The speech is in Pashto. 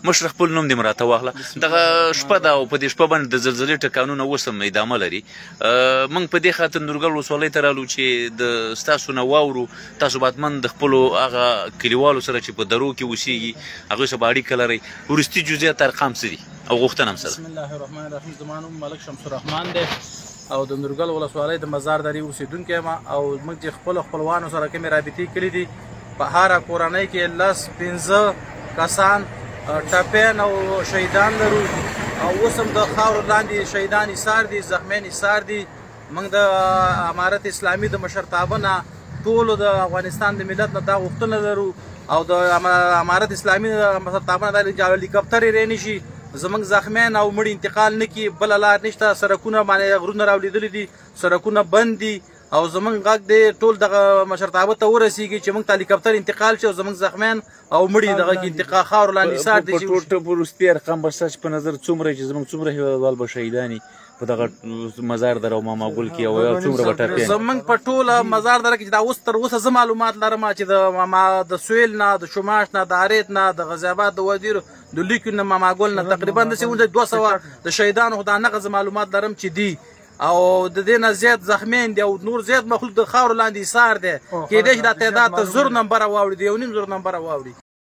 مشر خپل نوم دې مې راته واخله. دغه شپه ده او په دې شپه باندې د زلزلې ټکانونه اوس هم ادامه لري. موږ په دې خاطر نورګل ولسوالۍ ته رالو چې د ستاسو نه واورو، تاسو باید من د خپلو هغه کلیوالو سره چې په درو کې اوسېږي هغوی سره به اړیکه لرئ. وروستي جزئیات ارقام څه دي او غوښتنه هم څه ده؟ بسم الله الرحمن الرحیم. زما نوم ملک شمس الرحمن دی او د نورګل ولسوالۍ د مزار درې اوسېدونکی یم او موږ چې خپلوانو سره کومې رابطې کړي دي په هره کورنۍ کې 10-15 کسان ټپیان او شهیدان لرو او اوس هم د خاورو لاندې شهیدان ایثار دي، زخمیان ایثار دي. موږ د امارت اسلامي د مشرتابه نه ټولو د افغانستان د ملت نه دا غوښتنه لرو او د امارت اسلامي د مشرتابه نه دا هلیکاپټر یې رانشي زموږ زخمیان او مړي انتقال نه کړي. بله لار نشته، سړکونه باندې غرونه راولیدلي دي، سړکونه بند دي او زموږ غږ دی ټول دغه مشرتابه ته ورسیږي چې موږ ته هلیکاپټر انتقال شي او زموږ زخمیان او مړي دغه انتقال خاورو لاندې ایثار دي. په وروستي ارقام به ستاسو په نظر څومره چې زموږ څومره هیوادوال به شهیدان په دغه مزار در او ماما ګل کې او څومره به ټپیان؟ زموږ په ټوله مزار دره کې دا اوس تر اوسه زه معلومات لرم چې د سویل نه، د شماش نه، د هریت نه، د غازي آباد د وزیر د لیکو نه، ماما ګل نه تقریبا داسې 200 د شهیدانو خو دا نغه معلومات لرم چې دي او د دې نه زیات زخمیان دي او نور زیات مخلوق د خاورو لاندې ایثار دی. کېدای شي دا تعداد ته 0 نمبره واوړي، د 1.5 زره نمبره واوړي.